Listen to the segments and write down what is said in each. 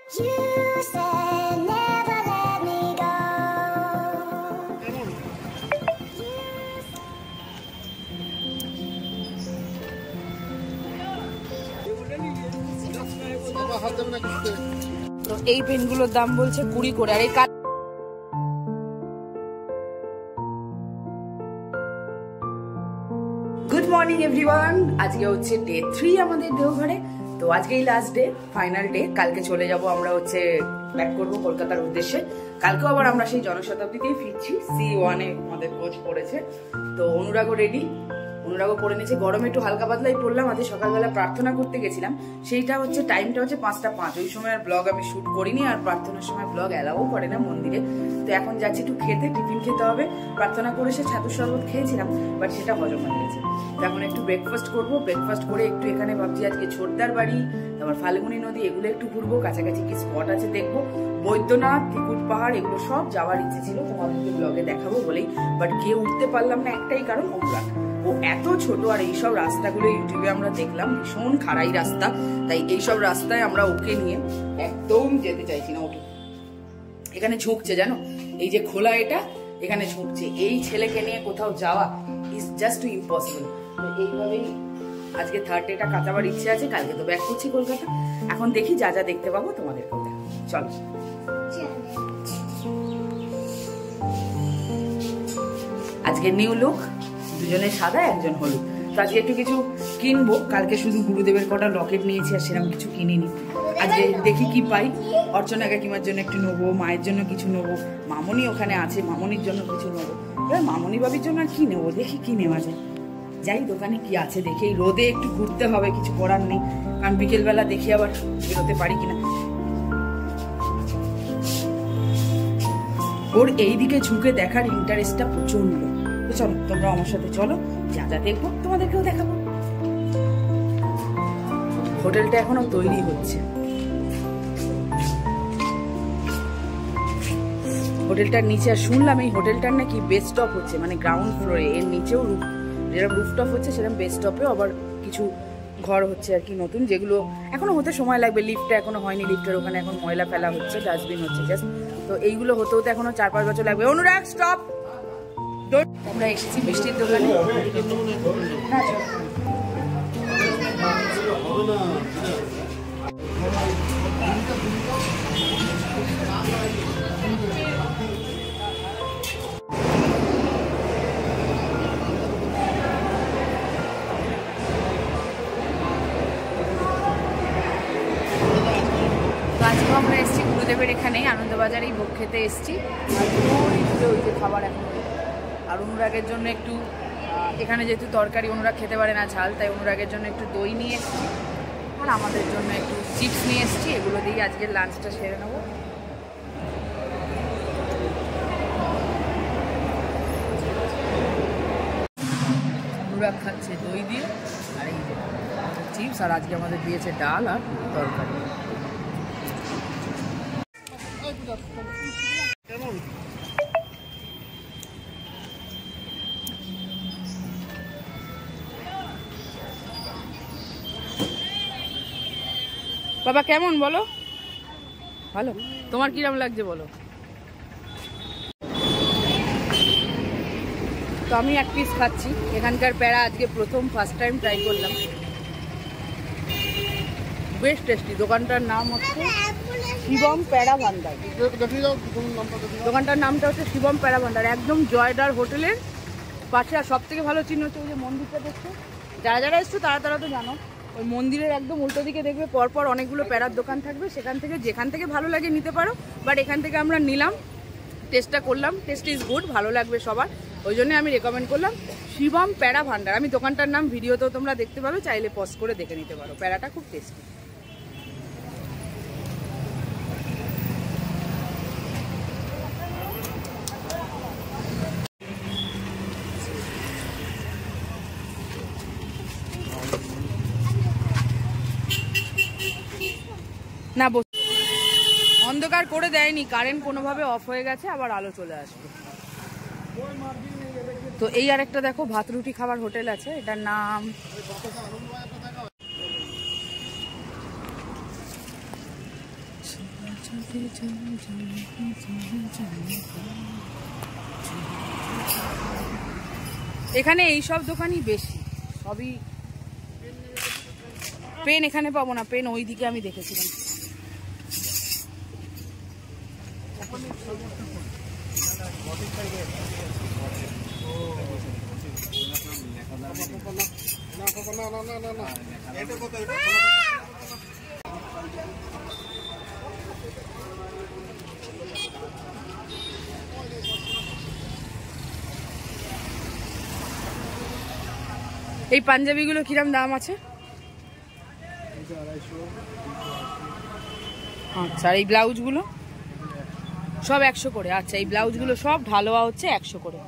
তো এই পেনগুলোর দাম বলছে 20 করে। আর এই গুড মর্নিং এভরিওয়ান, আজকে হচ্ছে ডে 3 আমাদের দেওঘরে। তো আজকেই লাস্ট ডে, ফাইনাল ডে। কালকে চলে যাব আমরা হচ্ছে ব্যাক করবো কলকাতার উদ্দেশ্যে। কালকেও আবার আমরা সেই জনশতাব্দীতেই ফিরছি। C1 এ আমাদের কোচ পড়েছে। তো অনুরাগও রেডি, অনুরাগও পড়ে নিয়েছে। গরমে একটু হালকা পাতলাই পড়লাম। আজকে সকালবেলা প্রার্থনা করতে গেছিলাম, সেইটা হচ্ছে টাইমটা হচ্ছে 5:05। ওই সময় আর ব্লগ আমি শুট করিনি, আর প্রার্থনার সময় ব্লগ অ্যালাও করে না মন্দিরে। তো এখন যাচ্ছি একটু খেতে, টিফিন খেতে হবে। প্রার্থনা করে সে ছাতুর শরবত খেয়েছিলাম, বাট সেটা হজম হয়ে গেছে। তো এখন একটু ব্রেকফাস্ট করবো। ব্রেকফাস্ট করে একটু এখানে ভাবছি আজকে ছোটদার বাড়ি, তারপর ফাল্গুনী নদী, এগুলো একটু ঘুরবো। কাছাকাছি কি স্পট আছে দেখবো। বৈদ্যনাথ, ত্রিকুট পাহাড়, এগুলো সব যাওয়ার ইচ্ছে ছিল, তোমাদেরকে ব্লগে দেখাবো বলেই। বাট গিয়ে উঠতে পারলাম না, একটাই কারণ, অনুরাগ। ও এত ছোট, আর এইসব রাস্তাগুলো ইউটিউবে আমরা দেখলাম ভীষণ খাড়াই রাস্তা, তাই এইসব রাস্তায় আমরা ওকে নিয়ে একদম যেতে চাইছি না। ওকে এখানে ঝুঁকছে, জানো, এই যে খোলা এটা, এখানে ঝুঁকছে। এই ছেলেকে নিয়ে কোথাও যাওয়া ইজ জাস্ট টু ইম্পসিবল। তো এইভাবেই আজকে থার্ড ডেটা কাটাবার ইচ্ছে আছে। কালকে তো ব্যাক করছি কলকাতা। এখন দেখি যা যা দেখতে পাবো তোমাদের কথা। চলো, আজকে নিউ লুক, দুজনে সাদা, একজন হলুদ। তো আজকে একটু কিছু কিনবো। কালকে শুধু গুরুদেবের কটা লকেট নিয়েছি, আর সেরকম কিছু কিনিনি। আজকে দেখি কি পাই। অর্চনা কাকিমার জন্য একটু নেবো, মায়ের জন্য কিছু নেবো, মামনি ওখানে আছে, মামনির জন্য কিছু নেবো। এবার মামনি বাবির জন্য আর কি নেবো, দেখি কি নেওয়া যায়। যাই দোকানে কি আছে দেখি। এই রোদে একটু ঘুরতে হবে, কিছু করার নেই। কারণ বিকেলবেলা দেখি আবার বেরোতে পারি কিনা। ওর এইদিকে ঝুঁকে দেখার ইন্টারেস্টটা প্রচন্ড। তো চলো, তোমরা আমার সাথে চলো, যা যা দেখবো তোমাদেরকেও দেখাবো। হোটেলটা এখনো তৈরি হচ্ছে। হোটেলটার নিচে, আর শুনলাম এই হোটেলটার নাকি বেস স্টপ হচ্ছে, মানে গ্রাউন্ড ফ্লোরে, এর নিচেও যেরকম রুফটপ হচ্ছে সেরকম বেস স্টপেও আবার কিছু ঘর হচ্ছে আর কি নতুন, যেগুলো এখনো হতে সময় লাগবে। লিফটটা এখনো হয়নি, লিফটের ওখানে এখন ময়লা ফেলা হচ্ছে, ডাস্টবিন হচ্ছে জাস্ট। তো এইগুলো হতে হতে এখনো 4-5 বছর লাগবে। অনুরাগ স্টপ। আমরা এসেছি মিষ্টির দোকানে। আমরা এসেছি গুরুদেবের এখানে, আনন্দবাজারেই ভোগ খেতে এসেছি। ওই যে খাবার এখন। আর অনুরাগের জন্য একটু, এখানে যেহেতু তরকারি অনুরাগ খেতে পারে না ঝাল, তাই অনুরাগের জন্য একটু দই নিয়ে এসেছি, আর আমাদের জন্য একটু চিপস নিয়ে এসেছি। এগুলো দিয়ে আজকের লাঞ্চটা সেরে নেবো। অনুরাগ খাচ্ছে দই দিয়ে, আর এই যে চিপস, আর আজকে আমাদের দিয়েছে ডাল আর তরকারি। বাবা কেমন বলো? ভালো। তোমার কিরম লাগছে বলো? তো আমি এক পিস খাচ্ছি। এখানকার প্যাড়া আজকে প্রথম, ফার্স্ট টাইম ট্রাই করলাম। বেশ টেস্টি। দোকানটার নাম হচ্ছে শিবম প্যাড়া ভান্ডার। দোকানটার নামটা হচ্ছে শিবম প্যাড়া ভান্ডার, একদম জয়দার হোটেলের পাশে। আর সব থেকে ভালো চিহ্ন হচ্ছে ওই যে মন্দিরটা দেখছো, যারা যারা এসছো তারা তারা তো জানো। ওই মন্দিরের একদম উল্টো দিকে দেখবে পরপর অনেকগুলো প্যারার দোকান থাকবে, সেখান থেকে যেখান থেকে ভালো লাগে নিতে পারো। বাট এখান থেকে আমরা নিলাম, টেস্টটা করলাম, টেস্ট ইজ গুড, ভালো লাগবে সবার। ওই জন্য আমি রেকমেন্ড করলাম শিবম প্যাড়া ভান্ডার। আমি দোকানটার নাম ভিডিওতেও তোমরা দেখতে পারো, চাইলে পজ করে দেখে নিতে পারো। প্যাড়াটা খুব টেস্টি। না, অন্ধকার করে দেয়নি, কারেন্ট কোনোভাবে অফ হয়ে গেছে, আবার আলো চলে আসবে। তো এই আরেকটা দেখো ভাত রুটি খাবার হোটেল আছে, এটার নাম এখানে এইসব দোকানই বেশি, সবই পেন এখানে পাবো না, পেন ওইদিকে আমি দেখেছিলাম। এই পাঞ্জাবিগুলো কিরম দাম আছে? আচ্ছা, আর এই ব্লাউজগুলো সব 100 করে? আচ্ছা, এই ব্লাউজগুলো সব ঢালোয়া হচ্ছে 100 করে।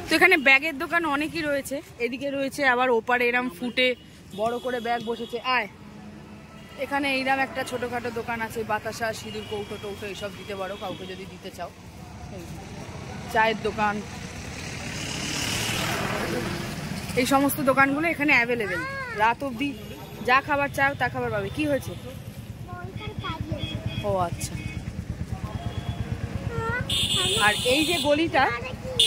তো এখানে ব্যাগের দোকান অনেকই রয়েছে, এদিকে রয়েছে আবার ওপারে এরম ফুটে বড় করে ব্যাগ বসেছে। আয়, এখানে এইরকম একটা ছোটখাটো দোকান আছে, বাতাসা, সিঁদুর, কৌটো টৌটো এইসব দিতে পারো কাউকে যদি দিতে চাও। চায়ের দোকান, এই সমস্ত দোকানগুলো এখানে অ্যাভেলেবেল। রাত অবধি যা খাবার চাও তা খাবার পাবে। কি হয়েছে? ও আচ্ছা। আর এই যে গলিটা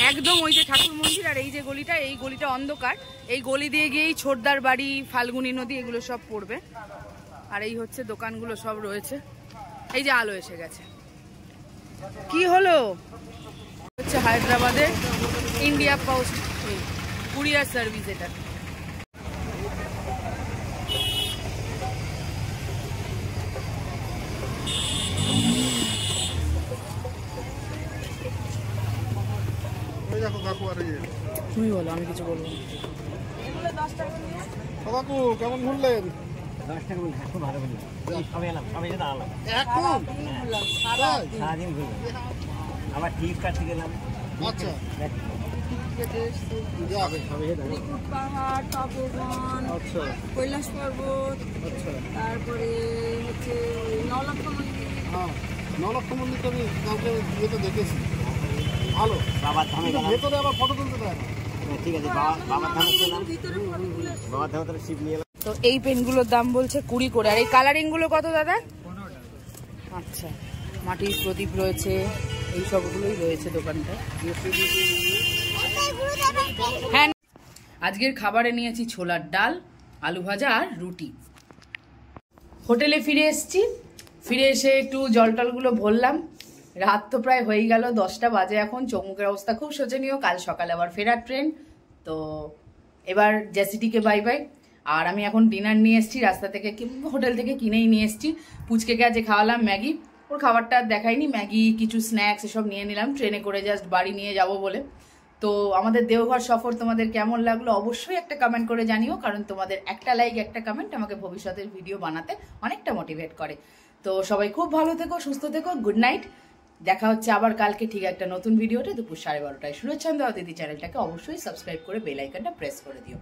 একদম ওই যে ঠাকুর মন্দির, আর এই যে গলিটা, এই গলিটা অন্ধকার, এই গলি দিয়ে গিয়েই ছোটদার বাড়ি, ফাল্গুনী নদী এগুলো সব পড়বে। আর এই হচ্ছে দোকানগুলো সব রয়েছে। এই যে আলো এসে গেছে। কি হলো? হচ্ছে হায়দ্রাবাদের ইন্ডিয়া পোস্ট কুরিয়ার সার্ভিস। এটা তুমি বলো, আমি কিছু বলবো না। কাকু কেমন ঘুরলেন? 10 টাকা বললাম, খুব ভালো বললাম। সবাই এলাম, সবাই যেতে আলাম। সারাদিন ঘুরলাম, আবার টিকিট কাটতে গেলাম। আচ্ছা, পাহাড়, তপোবন, আচ্ছা, কৈলাস পর্বত, আচ্ছা। তারপরে হচ্ছে নলক্ষ মন্দির। হ্যাঁ, নলক্ষ মন্দির তো আমি কাউকে ইয়েতে দেখেছি, ভালো। বাবার ধামে গেলাম। ভেতরে আবার ফটো তুলতে দেয় না। ঠিক আছে, বাবার ধামে গেলাম, ভিতরে ফটো তুলে বাবার ধামে তাহলে শিব নিয়ে এলাম। তো এই পেনগুলোর দাম বলছে 20 করে। আর এই কালারিং গুলো কত দাদা? 15 টাকা। আচ্ছা, মাটির প্রদীপ রয়েছে, এই সবগুলোই রয়েছে দোকানটা। হ্যাঁ, আজকের খাবারে নিয়েছি ছোলার ডাল, আলু ভাজা আর রুটি। হোটেলে ফিরে এসেছি, ফিরে এসে একটু জল টলগুলো ভরলাম। রাত তো প্রায় হয়ে গেল, 10টা বাজে এখন। চৌমুখের অবস্থা খুব শোচনীয়, কাল সকালে আবার ফেরার ট্রেন। তো এবার জেসিটিকে বাই বাই। আর আমি এখন ডিনার নিয়ে এসেছি রাস্তা থেকে, হোটেল থেকে কিনেই নিয়ে এসেছি। পুচকেকে আজকে খাওয়ালাম ম্যাগি, ওর খাবারটা দেখাইনি, ম্যাগি কিছু স্ন্যাক্স এসব নিয়ে নিলাম ট্রেনে করে, জাস্ট বাড়ি নিয়ে যাব বলে। তো আমাদের দেওঘর সফর তোমাদের কেমন লাগলো অবশ্যই একটা কমেন্ট করে জানিও, কারণ তোমাদের একটা লাইক, একটা কমেন্ট আমাকে ভবিষ্যতের ভিডিও বানাতে অনেকটা মোটিভেট করে। তো সবাই খুব ভালো থেকো, সুস্থ থেকো, গুড নাইট। দেখা হচ্ছে আবার কালকে ঠিক একটা নতুন ভিডিওতে দুপুর 12:30টায়। সুরজ চন্দ্র দিদি চ্যানেলটাকে অবশ্যই সাবস্ক্রাইব করে বেল আইকনটা প্রেস করে দিও।